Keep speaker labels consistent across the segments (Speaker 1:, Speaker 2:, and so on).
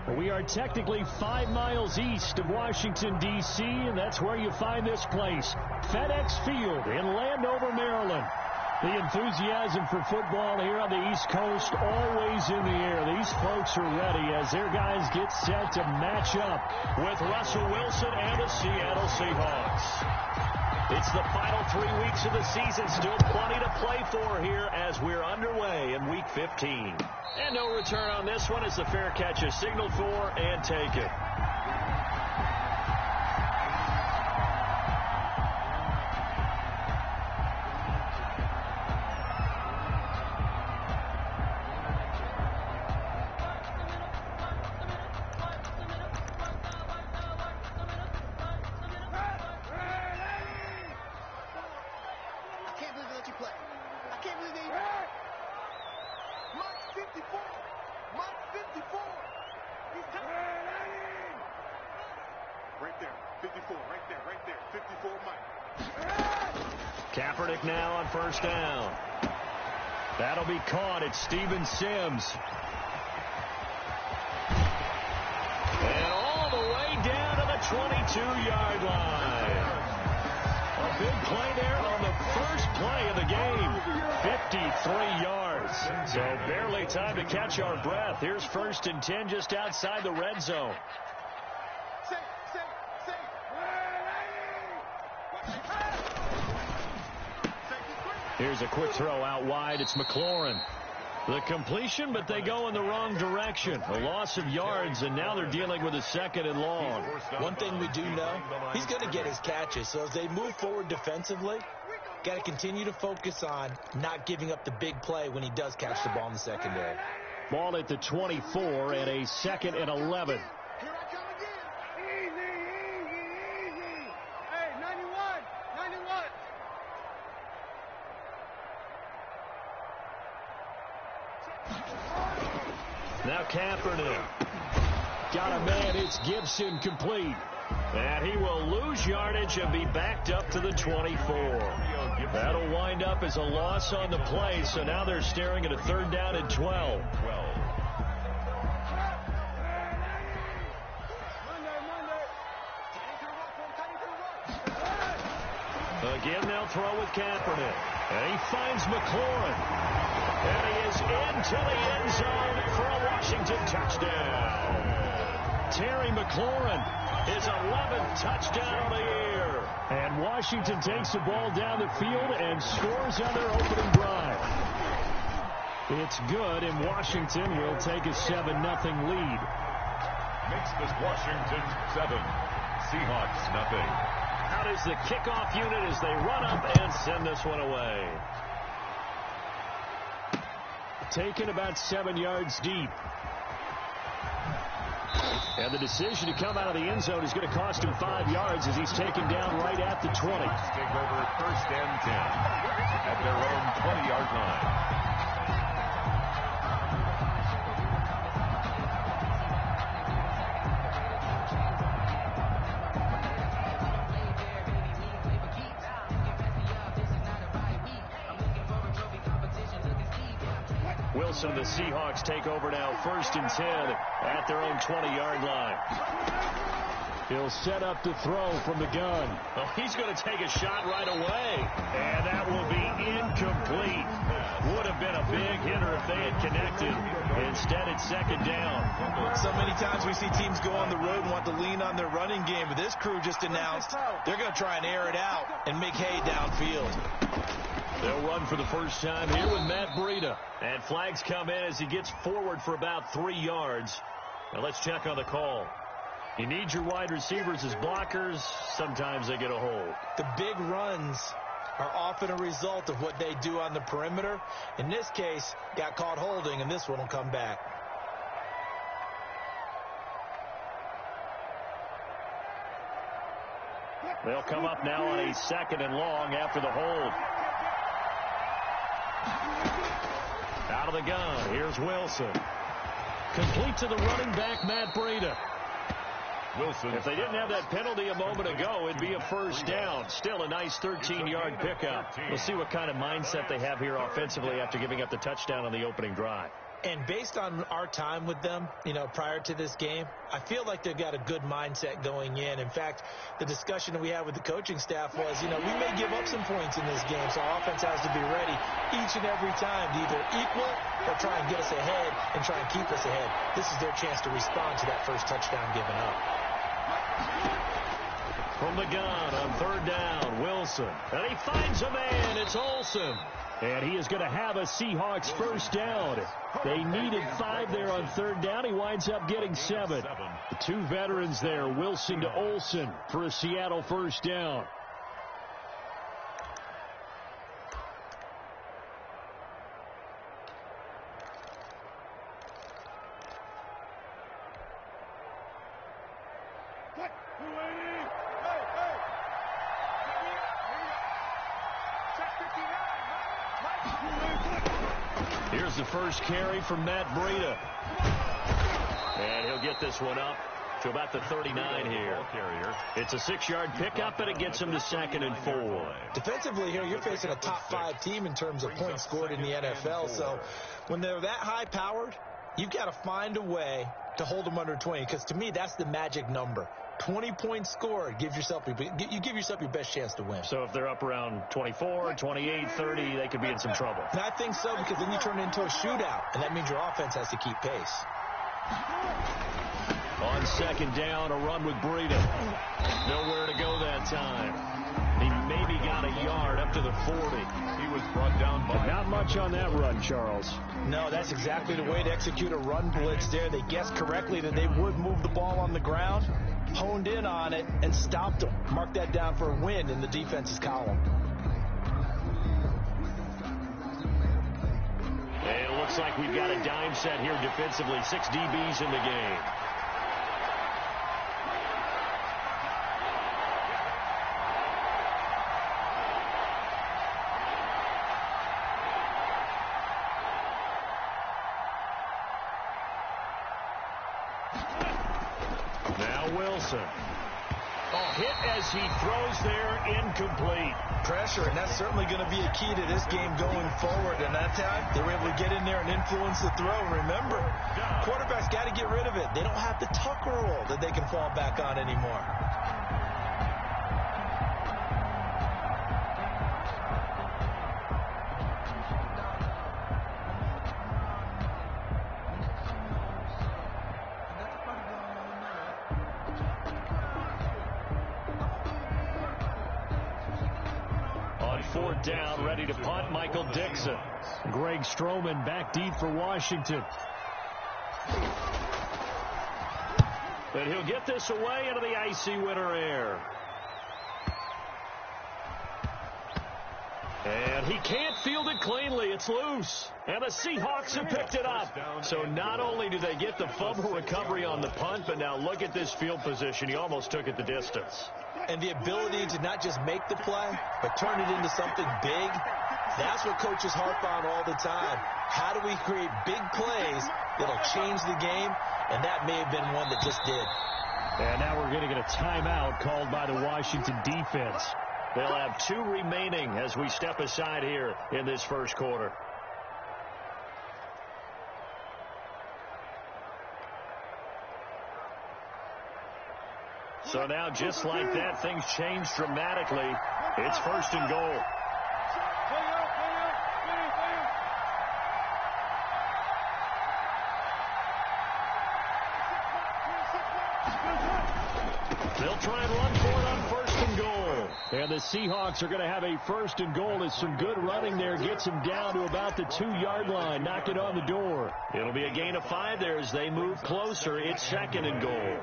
Speaker 1: We are technically 5 miles east of Washington, D.C., and that's where you find this place, FedEx Field in Landover, Maryland. The enthusiasm for football here on the East Coast always in the air. These folks are ready as their guys get set to match up with Russell Wilson and the Seattle Seahawks. It's the final 3 weeks of the season. Still plenty to play for here as we're underway in Week 15. And no return on this one as the fair catch is signaled for and taken. Now on first down. That'll be caught at Steven Sims. And all the way down to the 22-yard line. A big play there on the first play of the game. 53 yards. So barely time to catch our breath. Here's 1st and 10 just outside the red zone. Here's a quick throw out wide. It's McLaurin. The completion, but they go in the wrong direction. A loss of yards, and now they're dealing with a 2nd and long.
Speaker 2: One thing we do know, he's going to get his catches. So as they move forward defensively, got to continue to focus on not giving up the big play when he does catch the ball in the secondary.
Speaker 1: Ball at the 24 and a 2nd and 11. Now Kaepernick. Got a man. It's Gibson complete. And he will lose yardage and be backed up to the 24. That'll wind up as a loss on the play, so now they're staring at a 3rd down and 12. Again, they'll throw with Kaepernick. And he finds McLaurin. And he is into the end zone for a Washington touchdown. Terry McLaurin, his 11th touchdown of the year. And Washington takes the ball down the field and scores on their opening drive. It's good, and Washington will take a 7-0 lead.
Speaker 3: Makes this Washington 7, Seahawks nothing.
Speaker 1: Out is the kickoff unit as they run up and send this one away. Taken about 7 yards deep. And the decision to come out of the end zone is going to cost him 5 yards as he's taken down right at the 20.
Speaker 3: Take over 1st and 10 at their own 20-yard line.
Speaker 1: Wilson, the Seahawks take over now 1st and 10 at their own 20-yard line. He'll set up to throw from the gun. Well, he's going to take a shot right away. And that will be incomplete. Would have been a big hitter if they had connected. Instead, it's 2nd down.
Speaker 2: So many times we see teams go on the road and want to lean on their running game. But this crew just announced they're going to try and air it out and make hay downfield.
Speaker 1: They'll run for the first time here with Matt Breida. And flags come in as he gets forward for about 3 yards. Now let's check on the call. You need your wide receivers as blockers. Sometimes they get a hold.
Speaker 2: The big runs are often a result of what they do on the perimeter. In this case, got caught holding, and this one will come back.
Speaker 1: They'll come up now on a 2nd and long after the hold. Out of the gun. Here's Wilson. Complete to the running back, Matt Breida.
Speaker 3: Wilson.
Speaker 1: If they didn't have that penalty a moment ago, it'd be a 1st down. Still a nice 13-yard pickup. We'll see what kind of mindset they have here offensively after giving up the touchdown on the opening drive.
Speaker 2: And based on our time with them, prior to this game, I feel like they've got a good mindset going in. In fact, the discussion that we had with the coaching staff was, we may give up some points in this game, so our offense has to be ready each and every time to either equal or try and get us ahead and try and keep us ahead. This is their chance to respond to that first touchdown given up.
Speaker 1: From the gun on third down, Wilson. And he finds a man. It's Olsen. And he is going to have a Seahawks first down. They needed 5 there on third down. He winds up getting 7. The 2 veterans there, Wilson to Olsen, for a Seattle first down. Here's the first carry from Matt Breida. And he'll get this one up to about the 39 here. It's a 6-yard pickup, and it gets him to 2nd and 4.
Speaker 2: Defensively here, you're facing a top 5 team in terms of points scored in the NFL. So when they're that high-powered, you've got to find a way to hold them under 20, because to me, that's the magic number. 20 points scored, you give yourself your best chance to win.
Speaker 1: So if they're up around 24, 28, 30, they could be in some trouble.
Speaker 2: And I think so, because then you turn it into a shootout, and that means your offense has to keep pace.
Speaker 1: On second down, a run with Breida. Nowhere to go that time. He maybe got a yard up to the 40. He was brought down by... Not much on that run, Charles.
Speaker 2: No, that's exactly the way to execute a run blitz there. They guessed correctly that they would move the ball on the ground, honed in on it, and stopped them. Mark that down for a win in the defense's column.
Speaker 1: And it looks like we've got a dime set here defensively. 6 DBs in the game. Hit as he throws there, incomplete.
Speaker 2: Pressure, and that's certainly going to be a key to this game going forward. And that time, they were able to get in there and influence the throw. Remember, quarterbacks got to get rid of it. They don't have the tuck rule that they can fall back on anymore.
Speaker 1: Down, ready to punt, Michael Dixon. Greg Stroman back deep for Washington. But he'll get this away into the icy winter air. And he can't field it cleanly. It's loose. And the Seahawks have picked it up. So not only do they get the fumble recovery on the punt, but now look at this field position. He almost took it the distance.
Speaker 2: And the ability to not just make the play, but turn it into something big, that's what coaches harp on all the time. How do we create big plays that'll change the game? And that may have been one that just did.
Speaker 1: And now we're going to get a timeout called by the Washington defense. They'll have 2 remaining as we step aside here in this first quarter. So now, just like that, things change dramatically. It's 1st and goal. They'll try and run for it on 1st and goal. And the Seahawks are going to have a 1st and goal as some good running there gets them down to about the 2-yard line. Knock it on the door. It'll be a gain of 5 there as they move closer. It's 2nd and goal.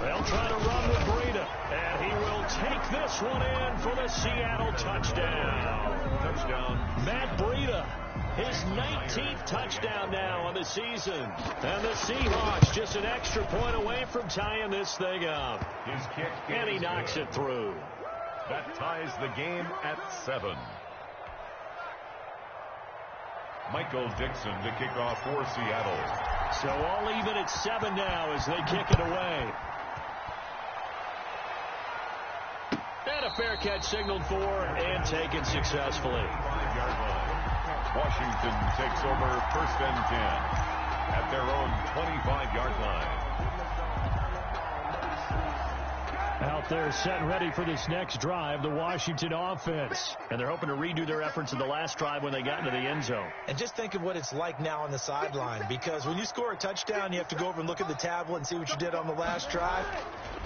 Speaker 1: They'll try to run with Breida, and he will take this one in for the Seattle touchdown. Matt Breida, his 19th touchdown now on the season. And the Seahawks just an extra point away from tying this thing up.
Speaker 3: His kick,
Speaker 1: and he knocks it through.
Speaker 3: That ties the game at 7. Michael Dixon to kick off for Seattle.
Speaker 1: So all even at 7 now as they kick it away. And a fair catch signaled for and taken successfully.
Speaker 3: 5-yard line. Washington takes over 1st and 10 at their own 25-yard line.
Speaker 1: Out there set and ready for this next drive, the Washington offense. And they're hoping to redo their efforts in the last drive when they got into the end zone.
Speaker 2: And just think of what it's like now on the sideline, because when you score a touchdown, you have to go over and look at the tablet and see what you did on the last drive.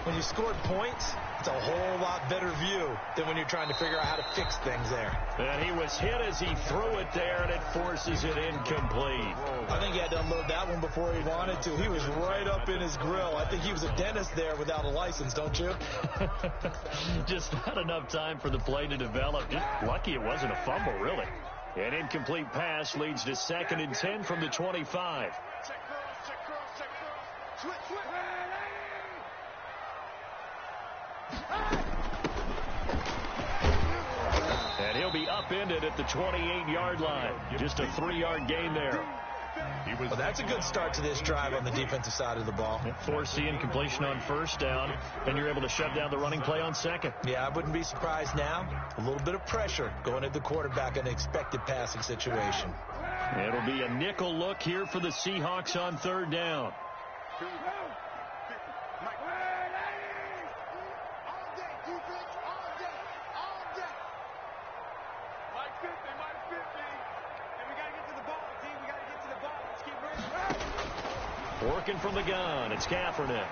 Speaker 2: When you scored points, it's a whole lot better view than when you're trying to figure out how to fix things there.
Speaker 1: And he was hit as he threw it there, and it forces it incomplete.
Speaker 2: I think he had to unload that one before he wanted to. He was right up in his grill. I think he was a dentist there without a license, don't you?
Speaker 1: Just not enough time for the play to develop. Just lucky it wasn't a fumble, really. An incomplete pass leads to 2nd and 10 from the 25. And he'll be upended at the 28-yard line. Just a 3-yard gain there.
Speaker 2: Well, that's a good start to this drive on the defensive side of the ball.
Speaker 1: Force the incompletion on 1st down, and you're able to shut down the running play on 2nd.
Speaker 2: Yeah, I wouldn't be surprised now. A little bit of pressure going at the quarterback in an expected passing situation.
Speaker 1: It'll be a nickel look here for the Seahawks on 3rd down. Working from the gun, it's Kaepernick.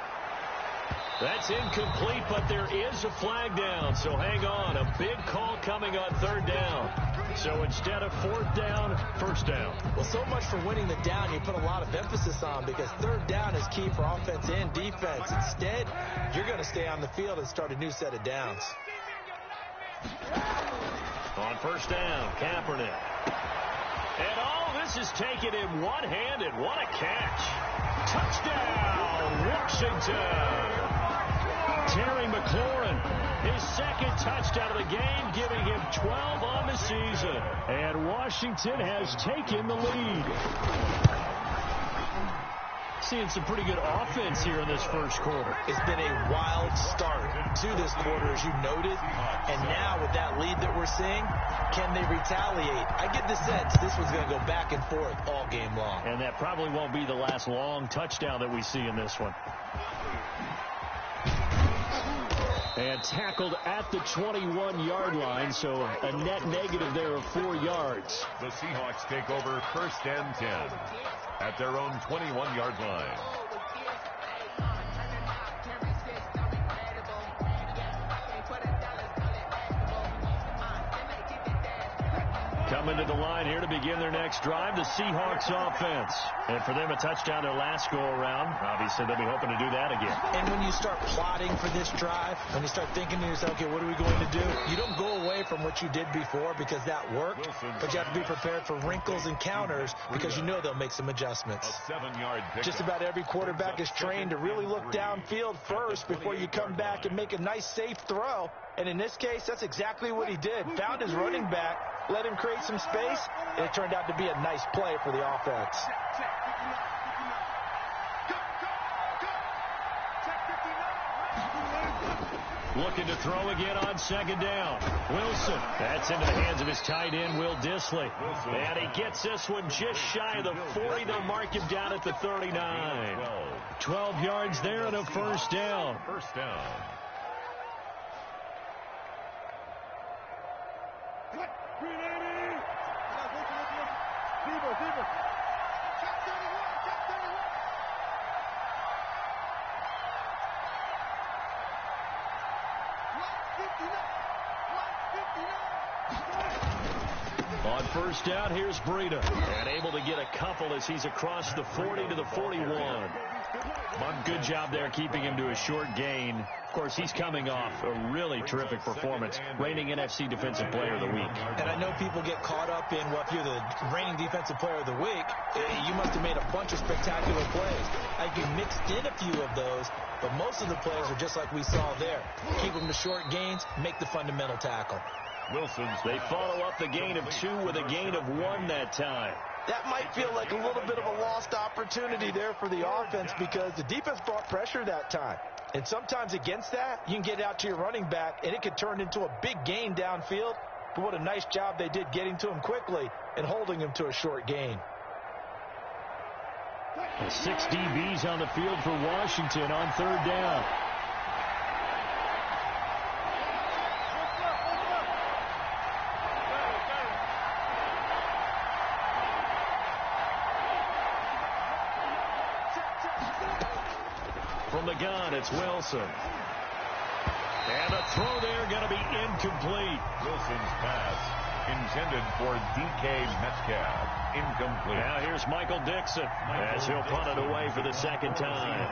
Speaker 1: That's incomplete, but there is a flag down, so hang on. A big call coming on 3rd down. So instead of 4th down, 1st down.
Speaker 2: Well, so much for winning the down you put a lot of emphasis on, because 3rd down is key for offense and defense. Instead, you're going to stay on the field and start a new set of downs.
Speaker 1: On 1st down, Kaepernick. And all this is taken in one-handed. What a catch. Touchdown, Washington. Terry McLaurin, his 2nd touchdown of the game, giving him 12 on the season. And Washington has taken the lead. Seeing some pretty good offense here in this 1st quarter.
Speaker 2: It's been a wild start to this quarter, as you noted. And now with that lead that we're seeing, can they retaliate? I get the sense this one's going to go back and forth all game long.
Speaker 1: And that probably won't be the last long touchdown that we see in this one. And tackled at the 21-yard line, so a net negative there of 4 yards.
Speaker 3: The Seahawks take over 1st and 10 at their own 21-yard line.
Speaker 1: Coming to the line here to begin their next drive, the Seahawks offense. And for them, a touchdown their last go-around. Obviously, they'll be hoping to do that again.
Speaker 2: And when you start plotting for this drive, when you start thinking to yourself, okay, what are we going to do? You don't go away from what you did before because that worked, but you have to be prepared for wrinkles and counters because you know they'll make some adjustments.
Speaker 3: A 7-yard pickup.
Speaker 2: Just about every quarterback is trained to really look downfield first before you come back and make a nice, safe throw. And in this case, that's exactly what he did. Found his running back, let him create some space, and it turned out to be a nice play for the offense.
Speaker 1: Looking to throw again on 2nd down. Wilson. That's into the hands of his tight end, Will Dissly. And he gets this one just shy of the 40. They'll mark him down at the 39. 12 yards there and a 1st down.
Speaker 3: 1st down.
Speaker 1: On 1st down, here's Breida. And able to get a couple as he's across the 40 to the 41. Good job there keeping him to a short gain. Of course, he's coming off a really terrific performance. Reigning NFC Defensive Player of the Week.
Speaker 2: And I know people get caught up in, well, if you're the reigning Defensive Player of the Week, you must have made a bunch of spectacular plays. I think you mixed in a few of those, but most of the plays are just like we saw there. Keep them to short gains, make the fundamental tackle.
Speaker 3: Wilson.
Speaker 1: They follow up the gain of 2 with a gain of 1 that time.
Speaker 2: That might feel like a little bit of a lost opportunity there for the offense because the defense brought pressure that time. And sometimes against that, you can get out to your running back, and it could turn into a big gain downfield. But what a nice job they did getting to him quickly and holding him to a short gain.
Speaker 1: 6 DBs on the field for Washington on 3rd down. From the gun, it's Wilson. And a throw there going to be incomplete.
Speaker 3: Wilson's pass intended for DK Metcalf. Incomplete.
Speaker 1: Now here's Michael Dixon as he'll punt it away for the 2nd time.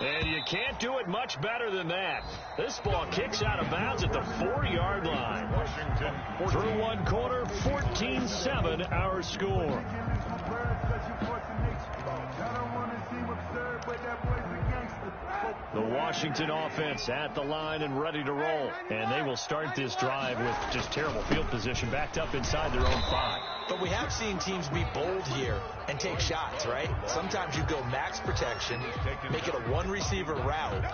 Speaker 1: And you can't do it much better than that. This ball kicks out of bounds at the 4-yard line.
Speaker 3: Washington.
Speaker 1: Through 1 quarter, 14-7 our score. The Washington offense at the line and ready to roll. And they will start this drive with just terrible field position backed up inside their own 5.
Speaker 2: But we have seen teams be bold here and take shots, right? Sometimes you go max protection, make it a 1-receiver route,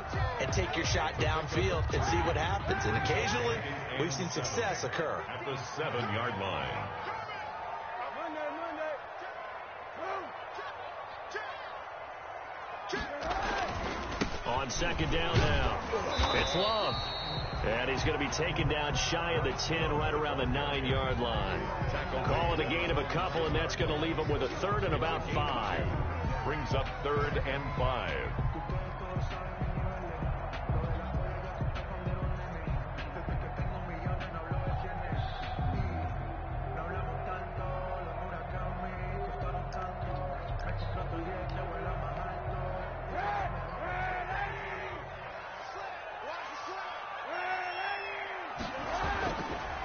Speaker 2: and take your shot downfield and see what happens. And occasionally, we've seen success occur.
Speaker 3: At the 7-yard line.
Speaker 1: On 2nd down now, it's Love. And he's going to be taken down shy of the 10, right around the 9-yard line. Call it a gain of a couple, and that's going to leave him with a 3rd and about 5.
Speaker 3: Brings up 3rd and 5.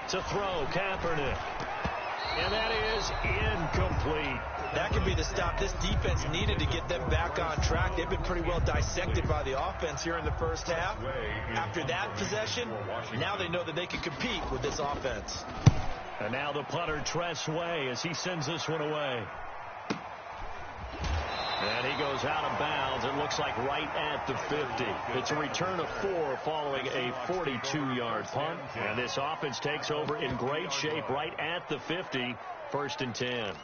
Speaker 1: To throw, Kaepernick. And that is incomplete.
Speaker 2: That could be the stop this defense needed to get them back on track. They've been pretty well dissected by the offense here in the first half. After that possession, now they know that they can compete with this offense.
Speaker 1: And now the punter, Tress Way, as he sends this one away. And he goes out of bounds. It looks like right at the 50. It's a return of 4 following a 42-yard punt. And this offense takes over in great shape right at the 50. 1st and 10.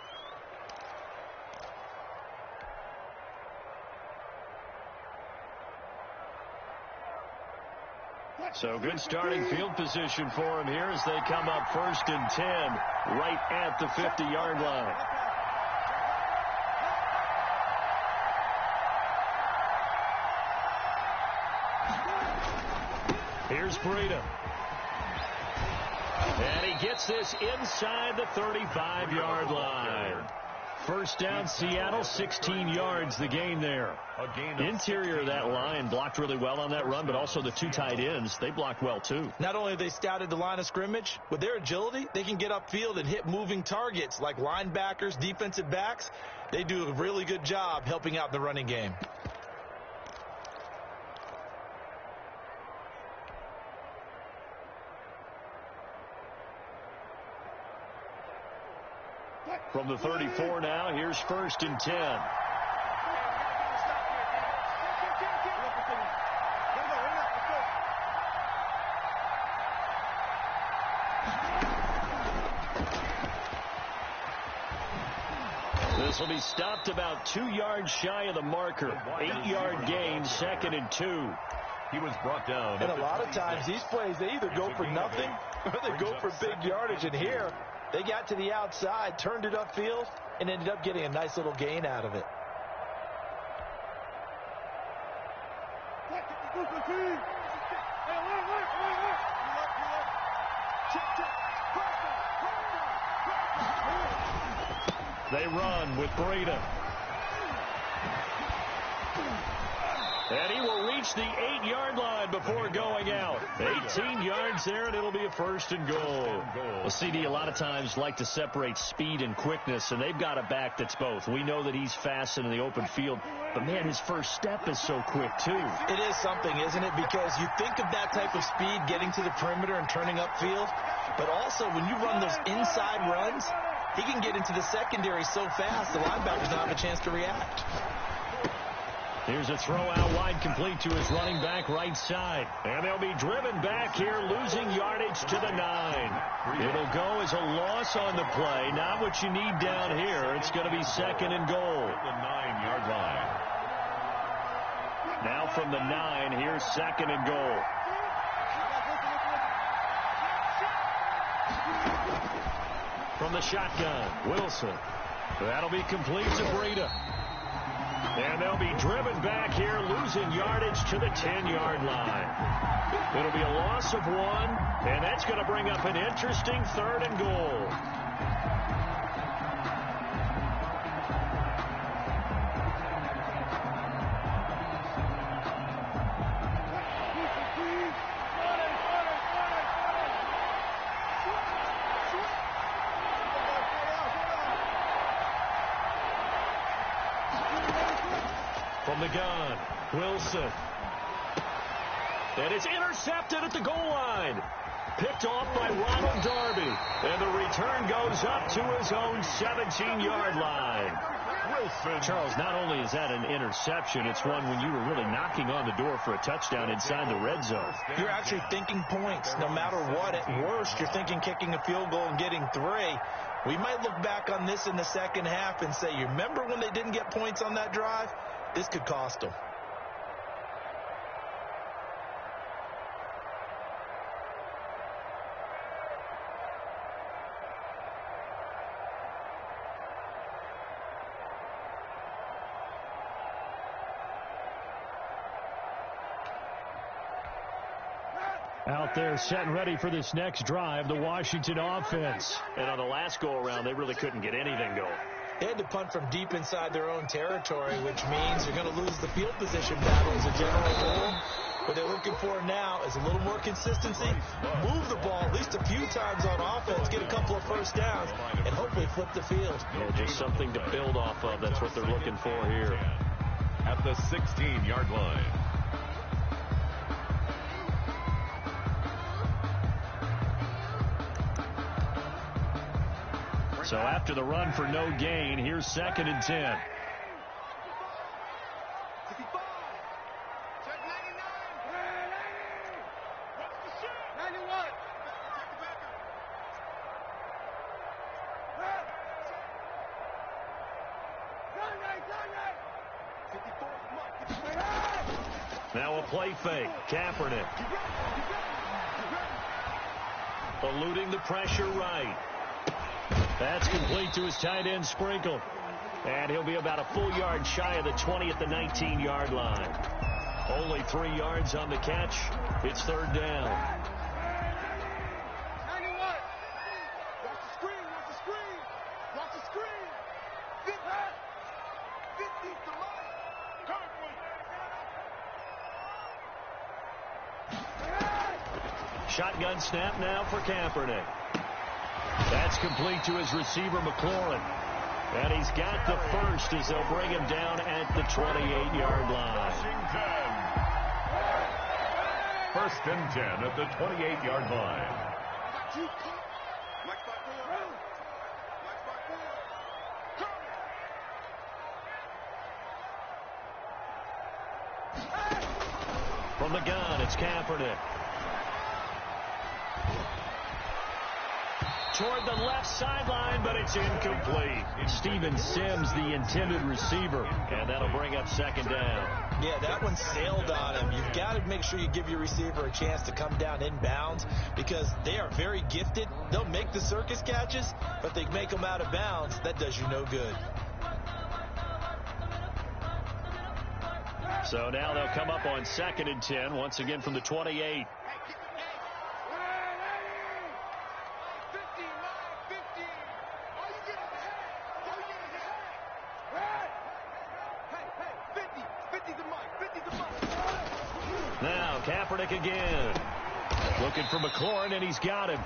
Speaker 1: So good starting field position for him here as they come up 1st and 10 right at the 50-yard line. Here's Breida. And he gets this inside the 35-yard line. 1st down, Seattle, 16 yards the gain there. Interior of that line blocked really well on that run, but also the 2 tight ends, they blocked well too.
Speaker 2: Not only have they scouted the line of scrimmage, with their agility, they can get upfield and hit moving targets like linebackers, defensive backs. They do a really good job helping out the running game.
Speaker 1: From the 34 now, here's 1st and 10. This will be stopped about 2 yards shy of the marker. 8-yard gain, 2nd and 2.
Speaker 3: He was brought down.
Speaker 2: And a lot of times these plays, they either go for nothing or they go for big yardage. And here, they got to the outside, turned it upfield, and ended up getting a nice little gain out of it.
Speaker 1: They run with Breida. And he will reach the 8-yard line before going out. 18 yards there, and it'll be a 1st and goal. Well, CD a lot of times like to separate speed and quickness, and they've got a back that's both. We know that he's fast in the open field, but, man, his first step is so quick, too.
Speaker 2: It is something, isn't it? Because you think of that type of speed getting to the perimeter and turning upfield, but also when you run those inside runs, he can get into the secondary so fast the linebackers don't have a chance to react.
Speaker 1: Here's a throw out wide, complete to his running back right side. And they'll be driven back here, losing yardage to the 9. It'll go as a loss on the play. Not what you need down here. It's going to be 2nd and goal.
Speaker 3: The 9-yard line.
Speaker 1: Now from the 9, here's 2nd and goal. From the shotgun, Wilson. That'll be complete to Breida. And they'll be driven back here, losing yardage to the 10-yard line. It'll be a loss of 1, and that's going to bring up an interesting 3rd and goal. From the gun, Wilson. And it's intercepted at the goal line. Picked off by Ronald Darby. And the return goes up to his own 17-yard line. Wilson. Charles, not only is that an interception, it's one when you were really knocking on the door for a touchdown inside the red zone.
Speaker 2: You're actually thinking points. No matter what, at worst, you're thinking kicking a field goal and getting 3. We might look back on this in the second half and say, you remember when they didn't get points on that drive? This could cost them.
Speaker 1: Out there set and ready for this next drive, the Washington offense. And on the last go-around, they really couldn't get anything going.
Speaker 2: They had to punt from deep inside their own territory, which means you're going to lose the field position battle as a general rule. What they're looking for now is a little more consistency, move the ball at least a few times on offense, get a couple of first downs, and hopefully flip the field.
Speaker 1: Yeah, just something to build off of. That's what they're looking for here.
Speaker 3: At the 16-yard line.
Speaker 1: So after the run for no gain, here's 2nd and 10. Now a play fake. Kaepernick. Eluding the pressure right. That's complete to his tight end, Sprinkle. And he'll be about a full yard shy of the 20 at the 19-yard line. Only 3 yards on the catch. It's 3rd down.
Speaker 4: 91. Watch the screen. Watch the screen. Watch the screen. 50 to line.
Speaker 1: Shotgun snap now for Kaepernick. That's complete to his receiver, McLaurin. And he's got the first as they'll bring him down at the 28-yard line.
Speaker 3: Washington. 1st and 10 at the 28-yard line.
Speaker 1: From the gun, it's Kaepernick. Toward the left sideline, but it's incomplete. Steven Sims, the intended receiver, and that'll bring up 2nd down.
Speaker 2: Yeah, that one sailed on him. You've got to make sure you give your receiver a chance to come down inbounds because they are very gifted. They'll make the circus catches, but they make them out of bounds. That does you no good.
Speaker 1: So now they'll come up on 2nd and 10, once again from the 28.
Speaker 4: Hey, 50's the mic. 50's the mic.
Speaker 1: Kaepernick again. Looking for McLaurin, and he's got him.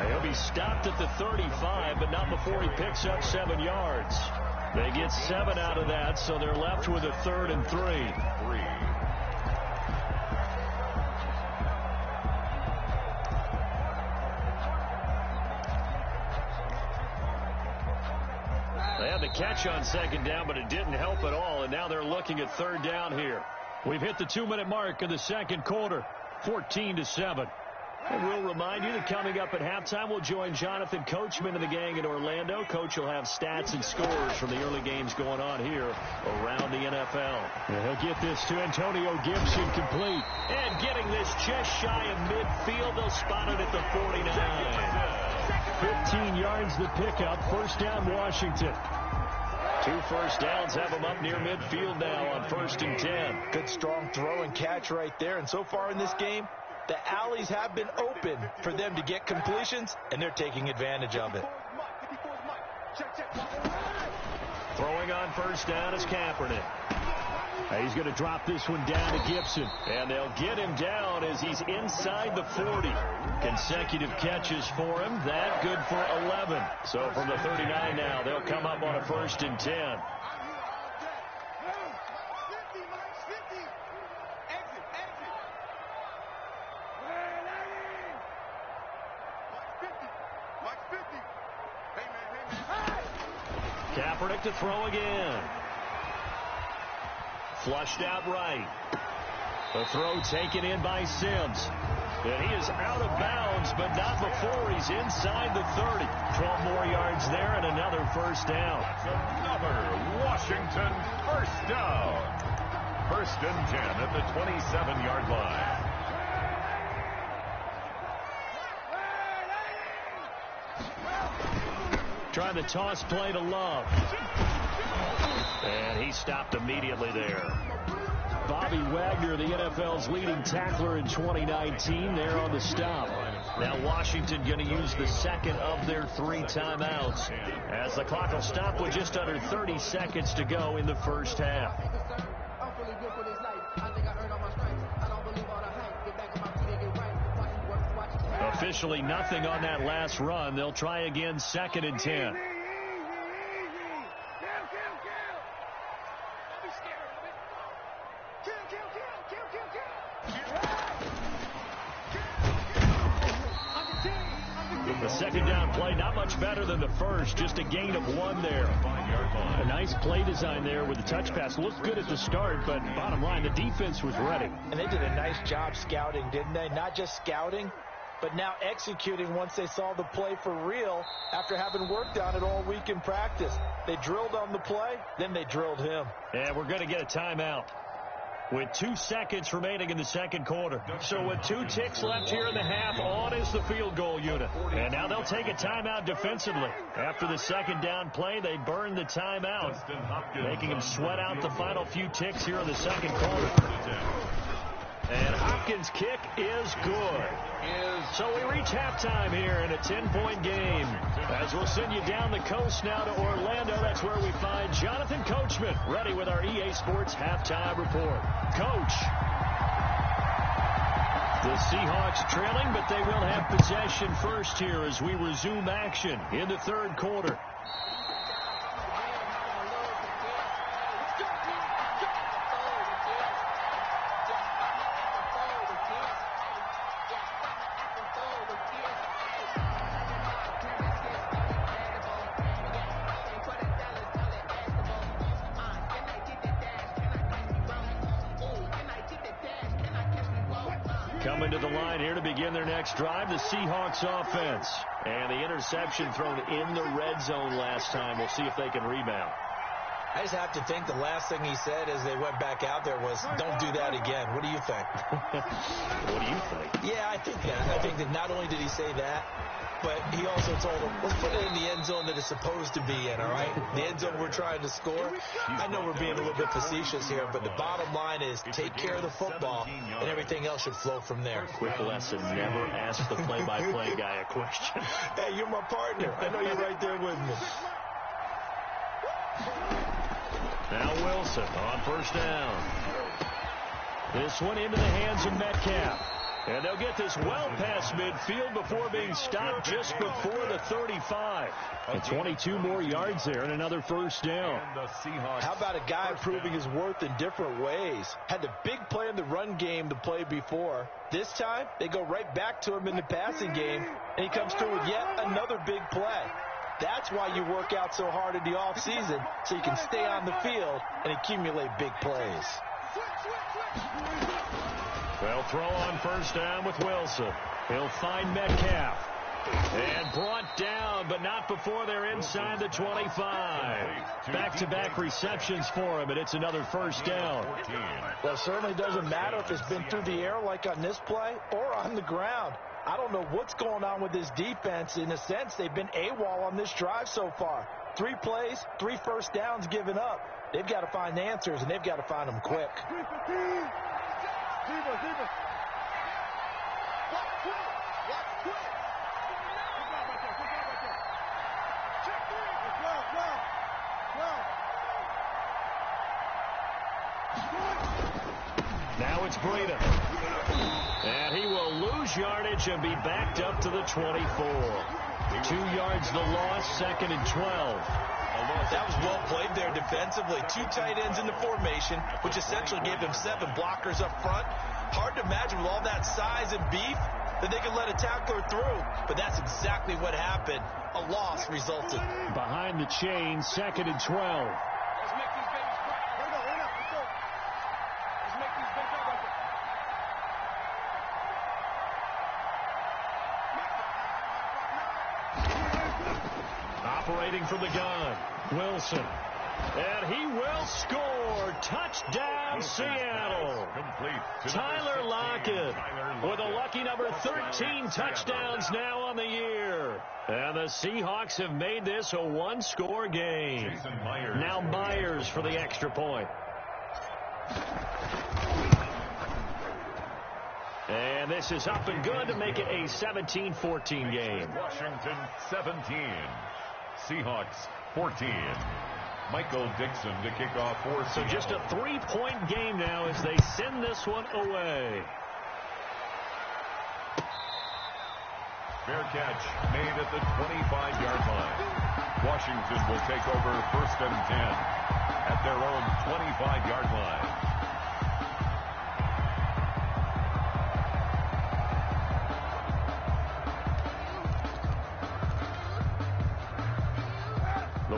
Speaker 1: He'll be stopped at the 35, but not before he picks up 7 yards. They get 7 out of that, so they're left with a 3rd and 3. They had the catch on 2nd down, but it didn't help at all, and now they're looking at 3rd down here. We've hit the 2-minute mark of the 2nd quarter, 14-7. And we'll remind you that coming up at halftime, we'll join Jonathan Coachman and the gang in Orlando. Coach will have stats and scores from the early games going on here around the NFL. And he'll get this to Antonio Gibson complete. And getting this just shy of midfield. They'll spot it at the 49. 15 yards the pickup. 1st down, Washington. 2 first downs have them up near midfield now on 1st and 10.
Speaker 2: Good strong throw and catch right there. And so far in this game, the alleys have been open for them to get completions, and they're taking advantage of it.
Speaker 1: Throwing on 1st down is Kaepernick. He's going to drop this one down to Gibson. And they'll get him down as he's inside the 40. Consecutive catches for him. That good for 11. So from the 39 now, they'll come up on a 1st and 10. Kaepernick to throw again. Flushed out right. The throw taken in by Sims. And he is out of bounds, but not before he's inside the 30. 12 more yards there and another 1st down.
Speaker 3: Another Washington 1st down. 1st and 10 at the 27-yard line.
Speaker 1: Trying to toss play to Love. And he stopped immediately there. Bobby Wagner, the NFL's leading tackler in 2019, there on the stop. Now Washington going to use the 2nd of their 3 timeouts as the clock will stop with just under 30 seconds to go in the 1st half. Officially nothing on that last run. They'll try again 2nd and 10. The 2nd down play, not much better than the first, just a gain of 1 there. A nice play design there with the touch pass. Looked good at the start, but bottom line, the defense was ready.
Speaker 2: And they did a nice job scouting, didn't they? Not just scouting, but now executing once they saw the play for real after having worked on it all week in practice. They drilled on the play, then they drilled him.
Speaker 1: And we're going to get a timeout with 2 seconds remaining in the 2nd quarter. So with 2 ticks left here in the half, on is the field goal unit. And now they'll take a timeout defensively. After the 2nd down play, they burn the timeout, making them sweat out the final few ticks here in the 2nd quarter. And Hopkins' kick is good. So we reach halftime here in a 10-point game. As we'll send you down the coast now to Orlando, that's where we find Jonathan Coachman, ready with our EA Sports halftime report. Coach. The Seahawks trailing, but they will have possession first here as we resume action in the 3rd quarter. Coming to the line here to begin their next drive, the Seahawks offense. And the interception thrown in the red zone last time. We'll see if they can rebound.
Speaker 2: I just have to think the last thing he said as they went back out there was, don't do that again. What do you think?
Speaker 1: What do you think?
Speaker 2: Yeah, I think that. I think that not only did he say that, but he also told them, let's put it in the end zone that it's supposed to be in, all right? The end zone we're trying to score. I know we're being a little bit facetious here, but the bottom line is take care of the football, and everything else should flow from there.
Speaker 1: Quick lesson, never ask the play-by-play guy a question.
Speaker 2: Hey, you're my partner. I know you're right there with me.
Speaker 1: Now Wilson on 1st down. This one into the hands of Metcalf. And they'll get this well past midfield before being stopped just before the 35. And 22 more yards there and another first down.
Speaker 2: How about a guy proving his worth in different ways? Had the big play in the run game to play before. This time, they go right back to him in the passing game, and he comes through with yet another big play. That's why you work out so hard in the offseason, so you can stay on the field and accumulate big plays.
Speaker 1: They'll throw on first down with Wilson. He'll find Metcalf. And brought down, but not before they're inside the 25. Back-to-back receptions for him, and it's another first down.
Speaker 2: Well, it certainly doesn't matter if it's been through the air like on this play or on the ground. I don't know what's going on with this defense. In a sense, they've been AWOL on this drive so far. 3 plays, 3 first downs given up. They've got to find answers, and they've got to find them quick.
Speaker 1: Now it's Breida. And he will lose yardage and be backed up to the 24. 2 yards the loss, 2nd and 12.
Speaker 2: That was well played there defensively. 2 tight ends in the formation, which essentially gave them 7 blockers up front. Hard to imagine with all that size and beef that they could let a tackler through. But that's exactly what happened. A loss resulted.
Speaker 1: Behind the chain, 2nd and 12. Operating from the gun, Wilson. And he will score. Touchdown, Seattle. Tyler Lockett with a lucky number 13 touchdowns now on the year. And the Seahawks have made this a 1-score game. Now Myers for the extra point. And this is up and good to make it a 17-14 game.
Speaker 3: Washington 17. Seahawks 14. Michael Dixon to kick off for
Speaker 1: So just a 3-point game now as they send this one away.
Speaker 3: Fair catch made at the 25-yard line. Washington will take over 1st and 10 at their own 25-yard line.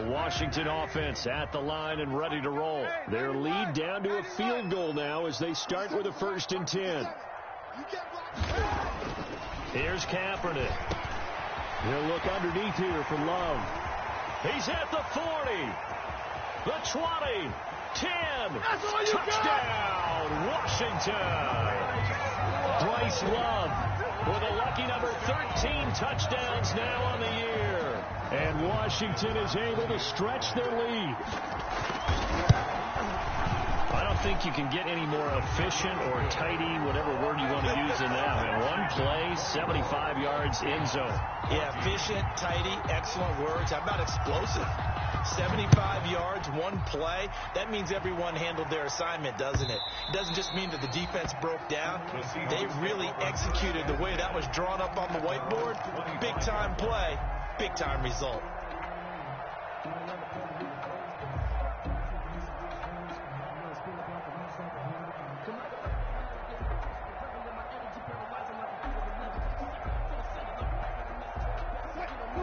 Speaker 1: Washington offense at the line and ready to roll. Their lead down to a field goal now as they start with a 1st and 10. Here's Kaepernick. He'll look underneath here for Love. He's at the 40, the 20, 10. Touchdown, Washington. Bryce Love with a lucky number 13 touchdowns now on the year. And Washington is able to stretch their lead. I don't think you can get any more efficient or tidy, whatever word you want to use in that. And 1 play, 75 yards in zone.
Speaker 2: Yeah, efficient, tidy, excellent words. How about explosive? 75 yards, 1 play. That means everyone handled their assignment, doesn't it? It doesn't just mean that the defense broke down. They really executed the way that was drawn up on the whiteboard. Big-time play. Big-time result.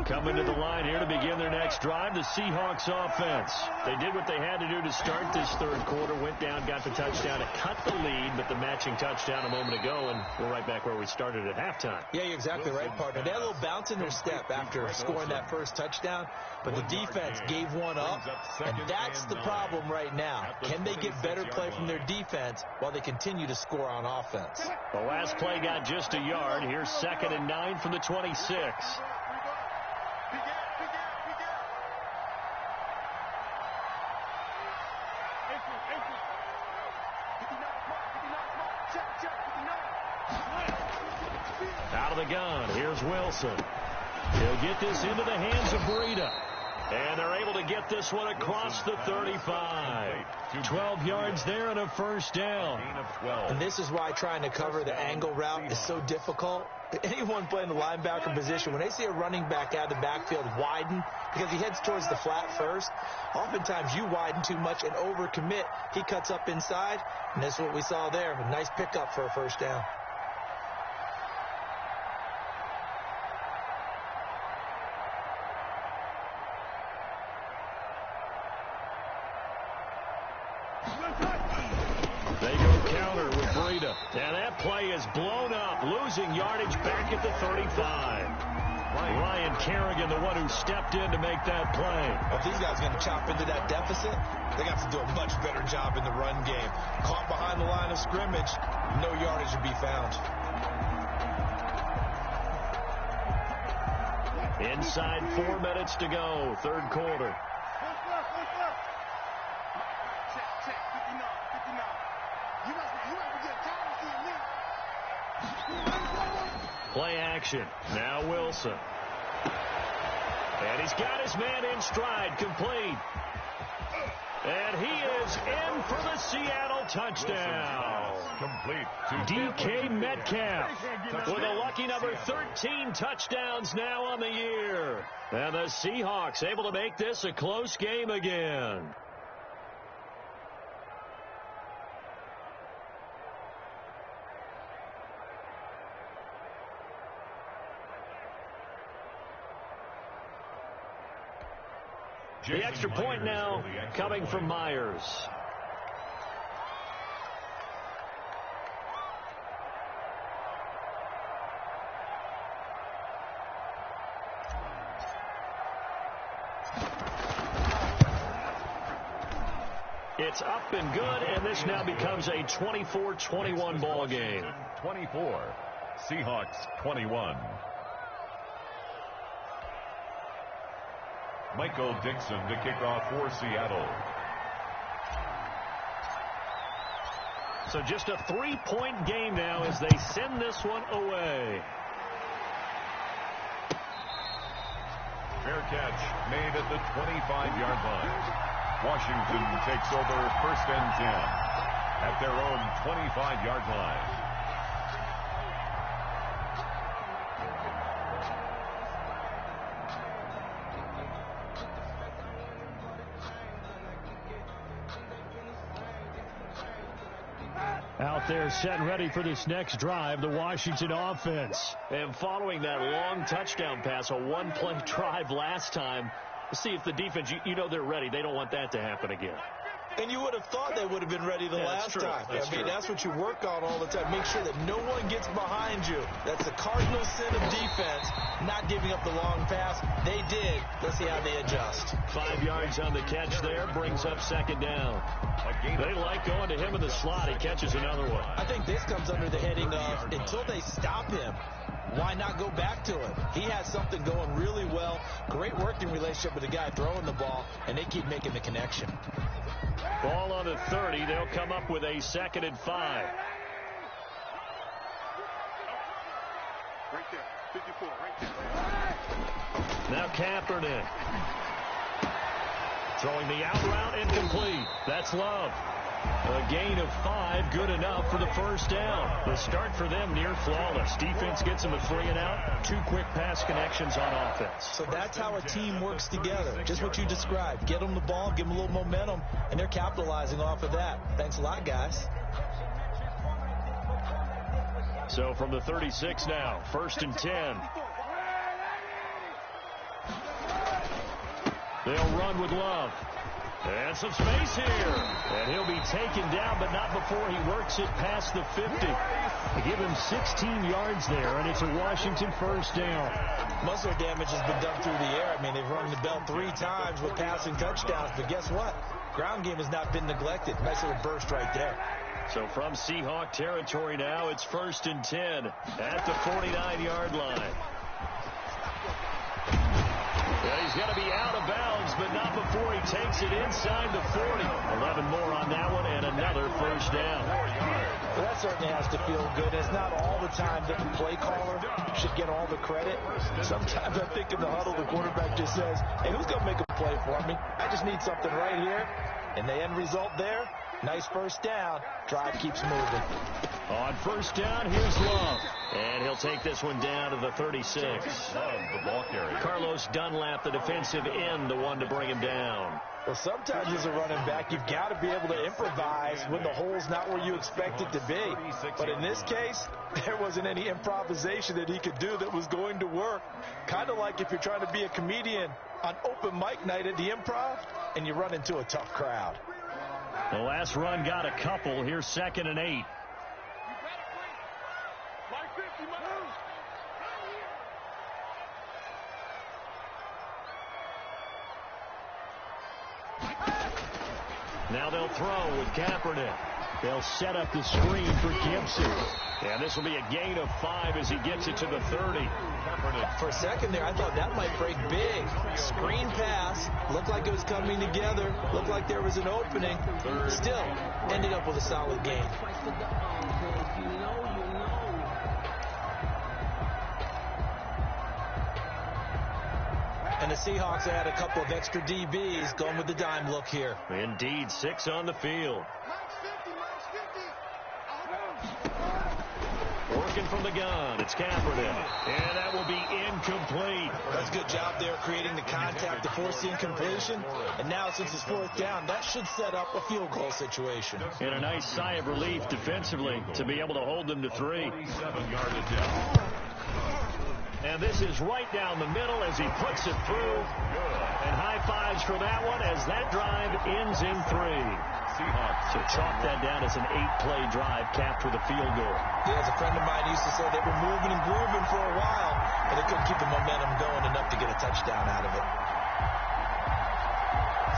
Speaker 1: Coming to the line here to begin their next drive, the Seahawks offense. They did what they had to do to start this 3rd quarter, went down, got the touchdown to cut the lead, but the matching touchdown a moment ago, and we're right back where we started at halftime.
Speaker 2: Yeah, you're exactly right, partner. They had a little bounce in their step after scoring that first touchdown, but the defense gave one up, and that's the problem right now. Can they get better play from their defense while they continue to score on offense?
Speaker 1: The last play got just a yard. Here's 2nd and 9 from the 26. Out of the gun, here's Wilson. He'll get this into the hands of Breida. And they're able to get this one across the 35. 12 yards there and a first down.
Speaker 2: And this is why trying to cover the angle route is so difficult. Anyone playing the linebacker position, when they see a running back out of the backfield widen because he heads towards the flat first, oftentimes you widen too much and overcommit. He cuts up inside, and that's what we saw there. A nice pickup for a first down.
Speaker 1: They go counter with Breida. And that play is blown up, losing yardage back at the 35. Ryan Kerrigan, the one who stepped in to make that play.
Speaker 2: If these guys are going to chop into that deficit, they got to do a much better job in the run game. Caught behind the line of scrimmage, no yardage to be found.
Speaker 1: Inside 4 minutes to go, third quarter. Play action. Now Wilson. And he's got his man in stride, complete. And he is in for the Seattle touchdown.
Speaker 3: Complete.
Speaker 1: DK Metcalf with a lucky number 13 touchdowns now on the year. And the Seahawks able to make this a close game again. The extra point now coming from Myers. It's up and good, and this now becomes a 24-21 ball game.
Speaker 3: 24. Seahawks 21. Michael Dixon to kick off for Seattle.
Speaker 1: So just a 3-point game now as they send this one away.
Speaker 3: Fair catch made at the 25-yard line. Washington takes over first and 10 at their own 25-yard line.
Speaker 1: Out there set and ready for this next drive, the Washington offense. And following that long touchdown pass, a one-play drive last time, see if the defense, you know they're ready. They don't want that to happen again.
Speaker 2: And you would have thought they would have been ready the last time. That's what you work on all the time. Make sure that no one gets behind you. That's the cardinal sin of defense, not giving up the long pass. They did. Let's see how they adjust.
Speaker 1: 5 yards on the catch there, brings up second down. They like going to him in the slot. He catches another one.
Speaker 2: I think this comes under the heading of until they stop him, why not go back to it? He has something going really well. Great working relationship with the guy throwing the ball, and they keep making the connection.
Speaker 1: Ball on the 30. They'll come up with a 2nd and 5.
Speaker 4: Right there. 54, right there.
Speaker 1: Now Kaepernick. Throwing the out route incomplete. That's Love. A gain of 5, good enough for the first down. The start for them near flawless. Defense gets them a 3 and out. 2 quick pass connections on offense.
Speaker 2: So that's how a team works together. Just what you described. Get them the ball, give them a little momentum, and they're capitalizing off of that. Thanks a lot, guys.
Speaker 1: So from the 36 now, 1st and 10. They'll run with Love. And some space here. And he'll be taken down, but not before he works it past the 50. They give him 16 yards there, and it's a Washington first down.
Speaker 2: Muscle damage has been done through the air. I mean, they've rung the bell 3 times with passing touchdowns, but guess what? Ground game has not been neglected. Nice little burst right there.
Speaker 1: So from Seahawk territory now, it's 1st and 10 at the 49-yard line. Yeah, he's got to be out of bounds, but not before he he takes it inside the 40. 11 more on that one and another first down.
Speaker 2: Well, that certainly has to feel good. It's not all the time that the play caller should get all the credit. Sometimes I think in the huddle, the quarterback just says, hey, who's going to make a play for me? I just need something right here. And the end result there, nice first down. Drive keeps moving.
Speaker 1: On first down, here's Love. And he'll take this one down to the 36.
Speaker 3: The ball carrier.
Speaker 1: Carlos Dunlap, the defensive end, the one to bring him down.
Speaker 2: Well, sometimes as a running back, you've got to be able to improvise when the hole's not where you expect it to be. But in this case, there wasn't any improvisation that he could do that was going to work. Kind of like if you're trying to be a comedian on open mic night at the Improv and you run into a tough crowd.
Speaker 1: The last run got a couple. Here's 2nd and 8. Now they'll throw with Kaepernick. They'll set up the screen for Gibson. And this will be a gain of 5 as he gets it to the 30.
Speaker 2: For a second there, I thought that might break big. Screen pass. Looked like it was coming together. Looked like there was an opening. Still, ended up with a solid gain. And the Seahawks had a couple of extra DBs going with the dime look here.
Speaker 1: Indeed, 6 on the field. Working from the gun, it's Kaepernick. And that will be incomplete.
Speaker 2: That's a good job there creating the contact to force the incompletion. And now since it's 4th down, that should set up a field goal situation.
Speaker 1: And a nice sigh of relief defensively to be able to hold them to 3.
Speaker 3: 47-yard attempt.
Speaker 1: And this is right down the middle as he puts it through. And high fives for that one as that drive ends in 3.
Speaker 3: Seahawks.
Speaker 1: So chalk that down as an 8-play drive capped with a field goal.
Speaker 2: Yeah, as a friend of mine used to say, they were moving and grooving for a while, but they couldn't keep the momentum going enough to get a touchdown out of it.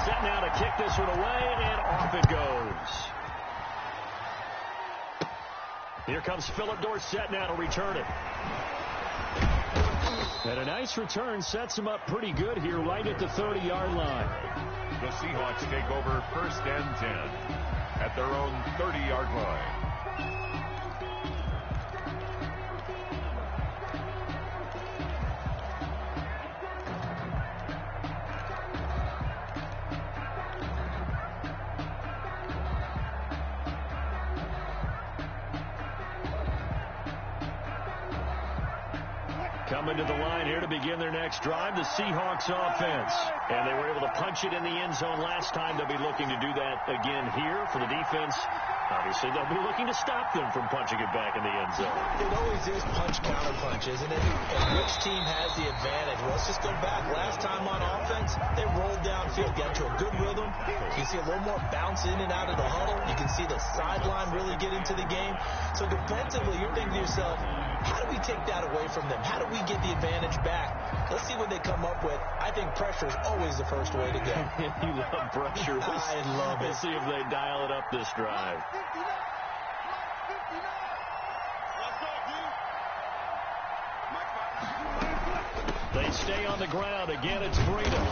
Speaker 1: Set now to kick this one away, and off it goes. Here comes Philip Dorsett now to return it. And a nice return sets him up pretty good here right at the 30-yard line.
Speaker 3: The Seahawks take over 1st and 10 at their own 30-yard line.
Speaker 1: Coming to the line here to begin their next drive, the Seahawks offense. And they were able to punch it in the end zone last time. They'll be looking to do that again here for the defense. Obviously, they'll be looking to stop them from punching it back in the end zone.
Speaker 2: It always is punch, counter punch, isn't it? And which team has the advantage? Well, let's just go back. Last time on offense, they rolled downfield, got to a good rhythm. You see a little more bounce in and out of the huddle. You can see the sideline really get into the game. So defensively, you're thinking to yourself, how do we take that away from them? How do we get the advantage back? Let's see what they come up with. I think pressure is always the first way to go.
Speaker 1: You love pressure.
Speaker 2: I love it.
Speaker 1: Let's see if they dial it up this drive. They stay on the ground. Again, it's Freedom.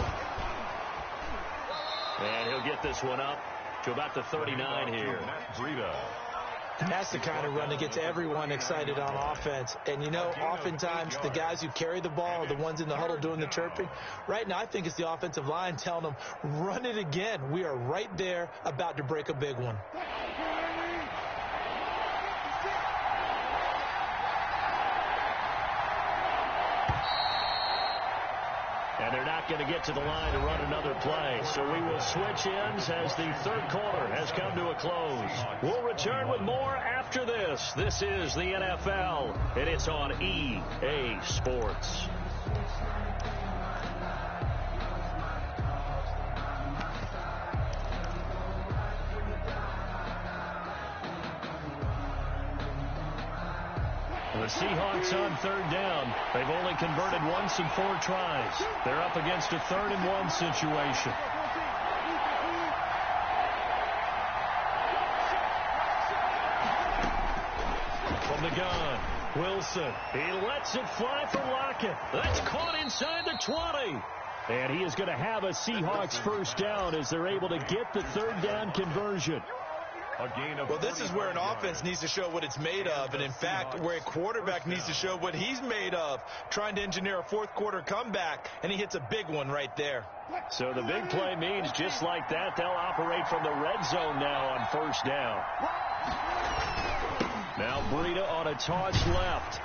Speaker 1: And he'll get this one up to about the 39 here.
Speaker 2: And that's the kind of run that gets everyone excited on offense. And, you know, oftentimes the guys who carry the ball are the ones in the huddle doing the chirping. Right now, I think it's the offensive line telling them, run it again. We are right there about to break a big one.
Speaker 1: And they're not going to get to the line to run another play. So we will switch ends as the 3rd quarter has come to a close. We'll return with more after this. This is the NFL, and it's on EA Sports. The Seahawks on 3rd down. They've only converted once in 4 tries. They're up against a 3rd and 1 situation. From the gun, Wilson. He lets it fly for Lockett. That's caught inside the 20. And he is going to have a Seahawks first down as they're able to get the third down conversion.
Speaker 2: Well, this is where an offense needs to show what it's made of, and in fact, where a quarterback needs to show what he's made of, trying to engineer a fourth-quarter comeback, and he hits a big one right there.
Speaker 1: So the big play means just like that, they'll operate from the red zone now on first down. Now Breida on a toss left,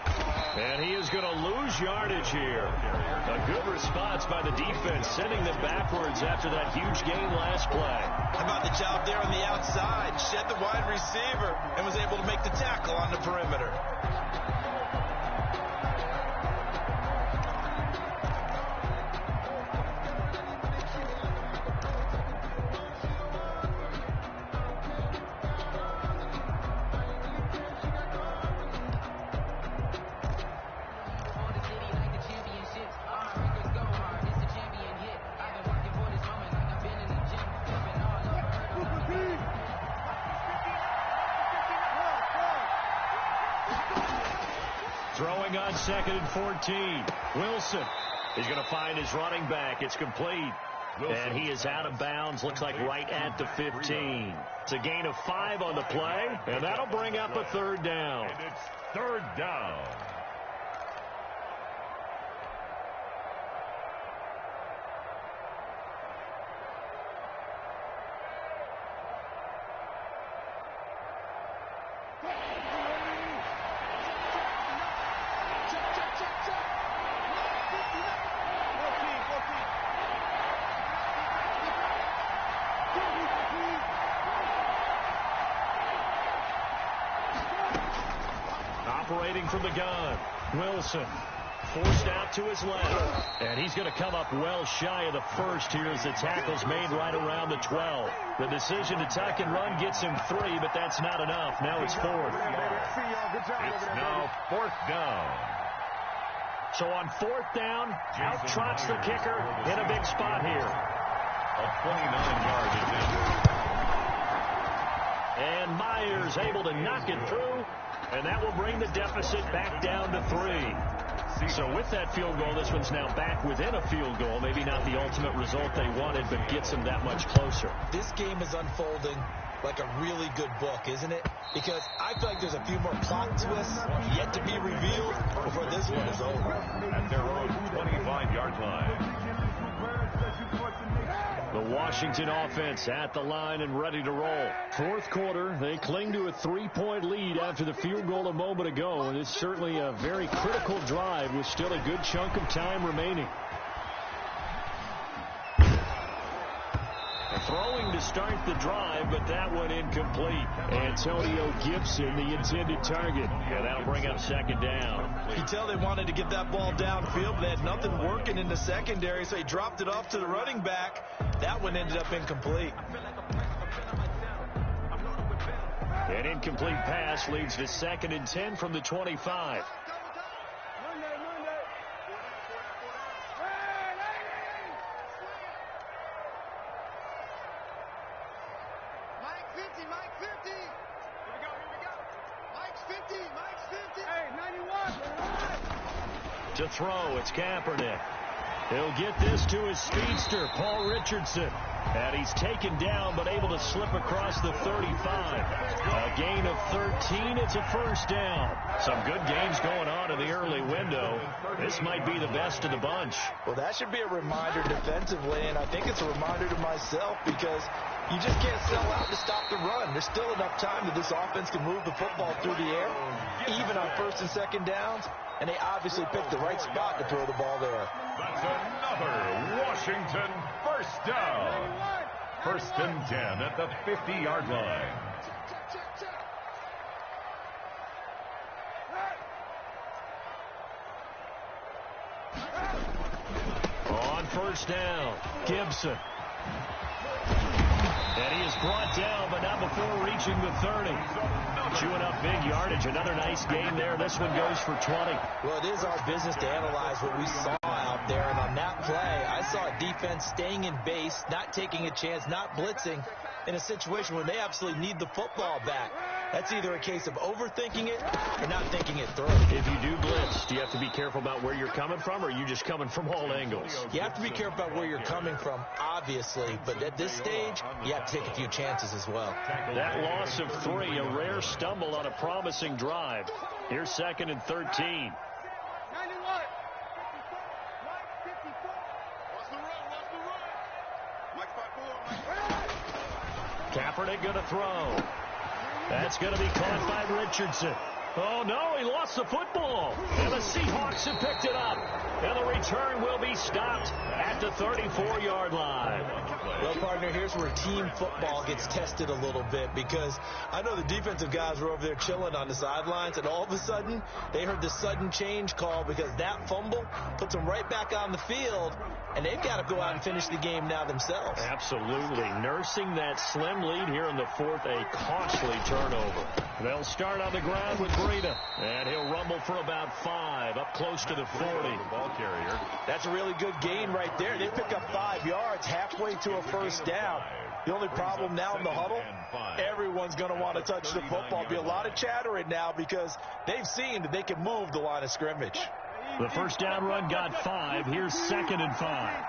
Speaker 1: and he is going to lose yardage here. A good response by the defense, sending them backwards after that huge gain last play.
Speaker 2: How about the job there on the outside? Shed the wide receiver and was able to make the tackle on the perimeter.
Speaker 1: Throwing on 2nd and 14. Wilson is going to find his running back. It's complete. And he is out of bounds. Looks like right at the 15. It's a gain of 5 on the play. And that'll bring up a third down.
Speaker 3: And it's third down.
Speaker 1: Operating from the gun, Wilson forced out to his left, and he's going to come up well shy of the first here as the tackle's made right around the 12. The decision to tuck and run gets him 3, but that's not enough. Now it's 4th.
Speaker 3: It's now 4th down.
Speaker 1: So on 4th down, out trots the kicker in a big spot here.
Speaker 3: A 29-yard attempt.
Speaker 1: And Myers able to knock it through. And that will bring the deficit back down to 3. So with that field goal, this one's now back within a field goal. Maybe not the ultimate result they wanted, but gets them that much closer.
Speaker 2: This game is unfolding like a really good book, isn't it? Because I feel like there's a few more plot twists yet to be revealed before this one is over.
Speaker 3: At their own 25-yard line.
Speaker 1: The Washington offense at the line and ready to roll. 4th quarter, they cling to a 3-point lead after the field goal a moment ago, and it's certainly a very critical drive with still a good chunk of time remaining. Throwing to start the drive, but that one incomplete. Antonio Gibson, the intended target. And that'll bring up 2nd down.
Speaker 2: You can tell they wanted to get that ball downfield, but they had nothing working in the secondary, so he dropped it off to the running back. That one ended up incomplete.
Speaker 1: An incomplete pass leads to 2nd and 10 from the 25. To throw, it's Kaepernick. He'll get this to his speedster, Paul Richardson. And he's taken down, but able to slip across the 35. A gain of 13. It's a first down. Some good games going on in the early window. This might be the best of the bunch.
Speaker 2: Well, that should be a reminder defensively, and I think it's a reminder to myself because you just can't sell out to stop the run. There's still enough time that this offense can move the football through the air, even on 1st and 2nd downs, and they obviously picked the right spot to throw the ball there.
Speaker 3: That's another Washington first down. 1st and 10 at the 50-yard line.
Speaker 1: On 1st down, Gibson. And he is brought down, but not before reaching the 30. Chewing up big yardage. Another nice game there. This one goes for 20.
Speaker 2: Well, it is our business to analyze what we saw out there. And on that play, I saw a defense staying in base, not taking a chance, not blitzing in a situation where they absolutely need the football back. That's either a case of overthinking it or not thinking it through.
Speaker 1: If you do blitz, do you have to be careful about where you're coming from, or are you just coming from all angles?
Speaker 2: You have to be careful about where you're coming from, obviously, but at this stage, you have to take a few chances as well.
Speaker 1: That loss of 3, a rare stumble on a promising drive. Here's 2nd and 13. Kaepernick going to throw. That's going to be caught by Richardson. Oh, no, he lost the football. And the Seahawks have picked it up. And the return will be stopped at the 34-yard line.
Speaker 2: Well, partner, here's where team football gets tested a little bit, because I know the defensive guys were over there chilling on the sidelines, and all of a sudden, they heard the sudden change call because that fumble puts them right back on the field, and they've got to go out and finish the game now themselves.
Speaker 1: Absolutely. Nursing that slim lead here in the 4th, a costly turnover. They'll start on the ground with Breida, and he'll rumble for about 5, up close to the 40.
Speaker 3: Ball carrier.
Speaker 2: That's a really good gain right there. They pick up 5 yards halfway to a first down. The only problem now in the huddle, everyone's going to want to touch the football. Be a lot of chattering now because they've seen that they can move the line of scrimmage.
Speaker 1: The first down run got 5. Here's 2nd and 5.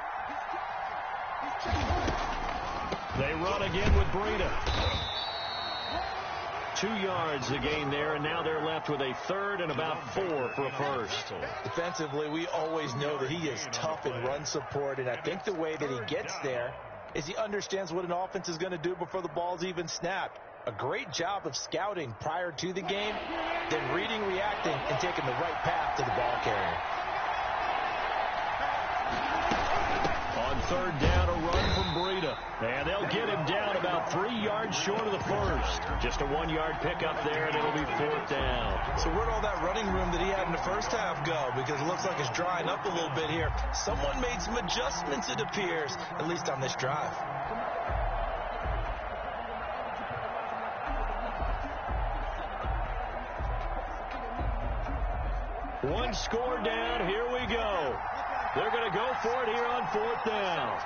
Speaker 1: They run again with Breida. 2 yards the gain there, and now they're left with a 3rd and about 4 for a first.
Speaker 2: Defensively, we always know that he is tough in run support, and I think the way that he gets there is he understands what an offense is going to do before the ball's even snapped. A great job of scouting prior to the game, then reading, reacting, and taking the right path to the ball carrier.
Speaker 1: On 3rd down, a run from Breida. And they'll get him down about 3 yards short of the first. Just a 1-yard pickup there, and it'll be 4th down.
Speaker 2: So where'd all that running room that he had in the first half go? Because it looks like it's drying up a little bit here. Someone made some adjustments, it appears, at least on this drive.
Speaker 1: One score down. Here we go. They're going to go for it here on 4th down.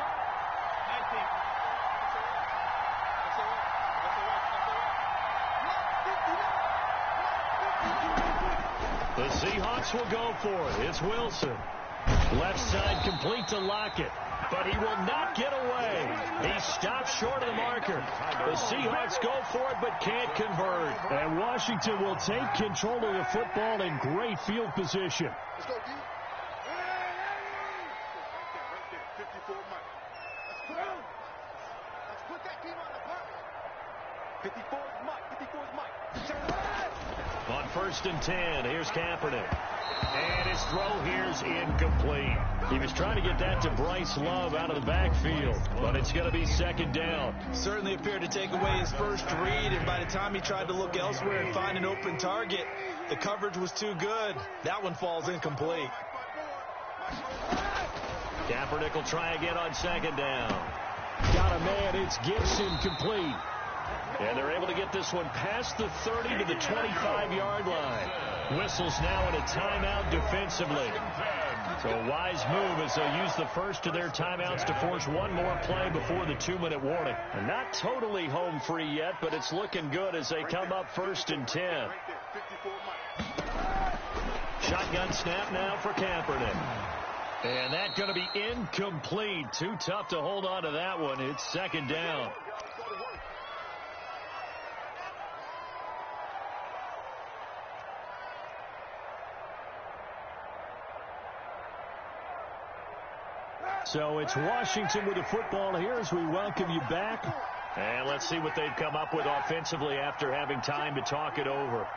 Speaker 1: The Seahawks will go for it. It's Wilson. Left side complete to Lockett. But he will not get away. He stops short of the marker. The Seahawks go for it but can't convert. And Washington will take control of the football in great field position.
Speaker 4: Let's go, D. Right there. 54 Mike. Let's put that team on the block. 54 is Mike. 54 is Mike.
Speaker 1: On 1st and 10, here's Kaepernick. And his throw here's incomplete. He was trying to get that to Bryce Love out of the backfield, but it's going to be 2nd down.
Speaker 2: Certainly appeared to take away his first read, and by the time he tried to look elsewhere and find an open target, the coverage was too good. That one falls incomplete.
Speaker 1: Kaepernick will try again on 2nd down. Got a man, it's Gibson, complete. And they're able to get this one past the 30 to the 25-yard line. Whistles now in a timeout defensively. So a wise move as they'll use the first of their timeouts to force one more play before the 2-minute warning. And not totally home free yet, but it's looking good as they come up 1st and 10. Shotgun snap now for Kaepernick. And that's going to be incomplete. Too tough to hold on to that one. It's 2nd down. So it's Washington with the football here as we welcome you back. And let's see what they've come up with offensively after having time to talk it over.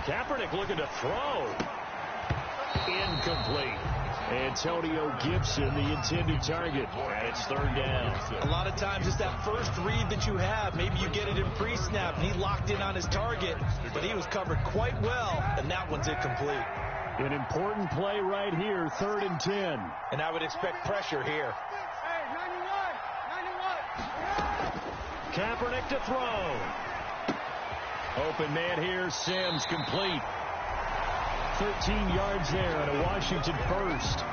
Speaker 1: Kaepernick looking to throw. Incomplete. Antonio Gibson, the intended target. And it's 3rd down.
Speaker 2: A lot of times it's that first read that you have. Maybe you get it in pre-snap, and he locked in on his target, but he was covered quite well, and that one's incomplete.
Speaker 1: An important play right here, 3rd and 10.
Speaker 2: And I would expect pressure here.
Speaker 4: Hey, 91.
Speaker 1: Kaepernick to throw. Open man here, Sims, complete. 13 yards there and a Washington first.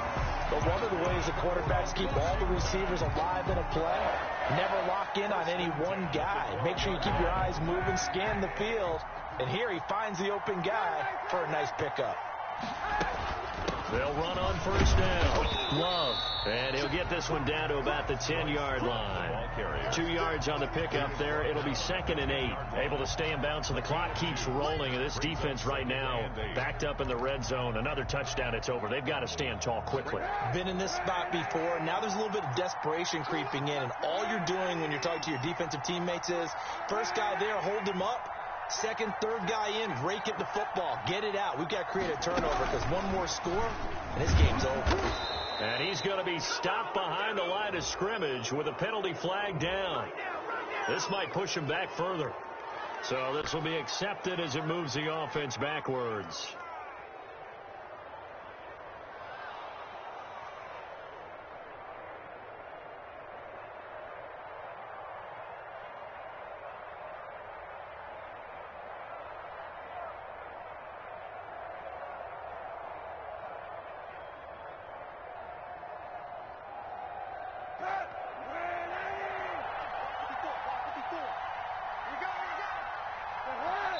Speaker 2: But one of the ways the quarterbacks keep all the receivers alive in a play, never lock in on any one guy. Make sure you keep your eyes moving, scan the field. And here he finds the open guy for a nice pickup.
Speaker 1: They'll run on first down. Love. And he'll get this one down to about the 10-yard line. 2 yards on the pickup there. It'll be 2nd and 8. Able to stay in bounds, and the clock keeps rolling. And this defense right now backed up in the red zone. Another touchdown, it's over. They've got to stand tall quickly.
Speaker 2: Been in this spot before. Now there's a little bit of desperation creeping in. And all you're doing when you're talking to your defensive teammates is, first guy there, hold him up. Second, third guy in, rake at the football. Get it out. We've got to create a turnover because one more score, and this game's over.
Speaker 1: And he's going to be stopped behind the line of scrimmage with a penalty flag down. This might push him back further. So this will be accepted as it moves the offense backwards.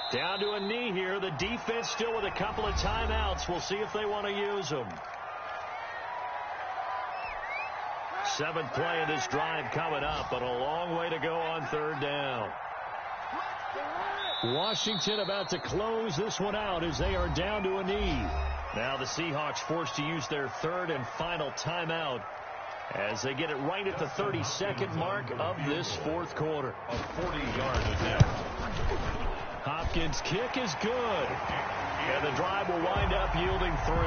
Speaker 1: Down to a knee here. The defense still with a couple of timeouts. We'll see if they want to use them. 7th play of this drive coming up, but a long way to go on 3rd down. Washington about to close this one out as they are down to a knee. Now the Seahawks forced to use their 3rd and final timeout as they get it right at the 32nd mark of this 4th quarter.
Speaker 3: A 40-yard attempt.
Speaker 1: Hopkins' kick is good. And the drive will wind up yielding 3.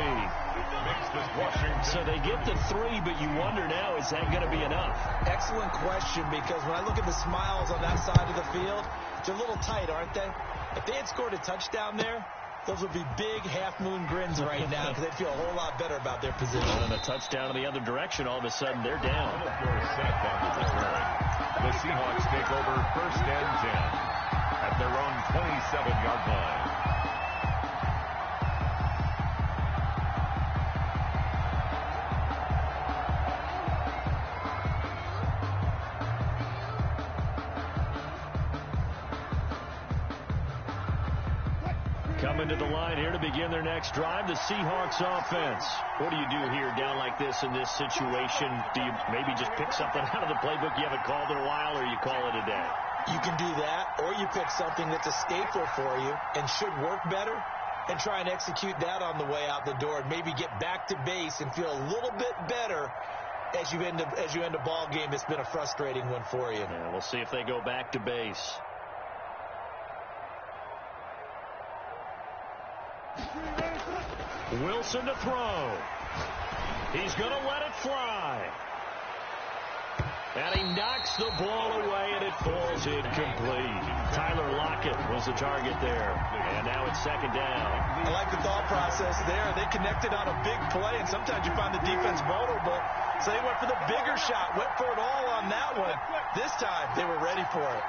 Speaker 1: So they get the 3, but you wonder now, is that going to be enough?
Speaker 2: Excellent question, because when I look at the smiles on that side of the field, they're a little tight, aren't they? If they had scored a touchdown there, those would be big half-moon grins right now because they'd feel a whole lot better about their position.
Speaker 1: And a touchdown in the other direction, all of a sudden they're down.
Speaker 3: The Seahawks take over 1st and 10 at their own 27-yard line.
Speaker 1: Coming to the line here to begin their next drive, the Seahawks offense. What do you do here down like this in this situation? Do you maybe just pick something out of the playbook you haven't called in a while, or you call it a day?
Speaker 2: You can do that, or you pick something that's a staple for you and should work better and try and execute that on the way out the door and maybe get back to base and feel a little bit better as you end a ball game that's been a frustrating one for you.
Speaker 1: Yeah, we'll see if they go back to base. Wilson to throw. He's going to let it fly. And he knocks the ball away, and it falls incomplete. Tyler Lockett was the target there. And now it's 2nd down.
Speaker 2: I like the thought process there. They connected on a big play, and sometimes you find the defense vulnerable. So they went for the bigger shot, went for it all on that one. This time, they were ready for it.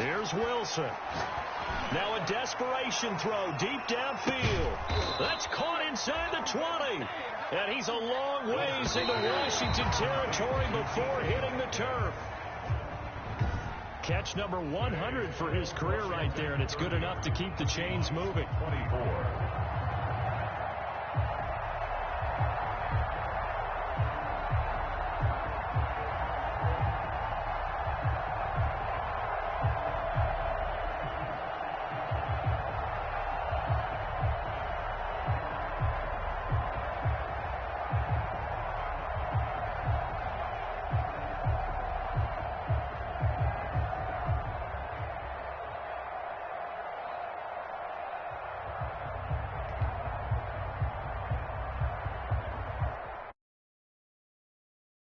Speaker 1: Here's Wilson. Now a desperation throw deep downfield. That's caught inside the 20. And he's a long ways into Washington territory before hitting the turf. Catch number 100 for his career right there, and it's good enough to keep the chains moving.
Speaker 3: 24.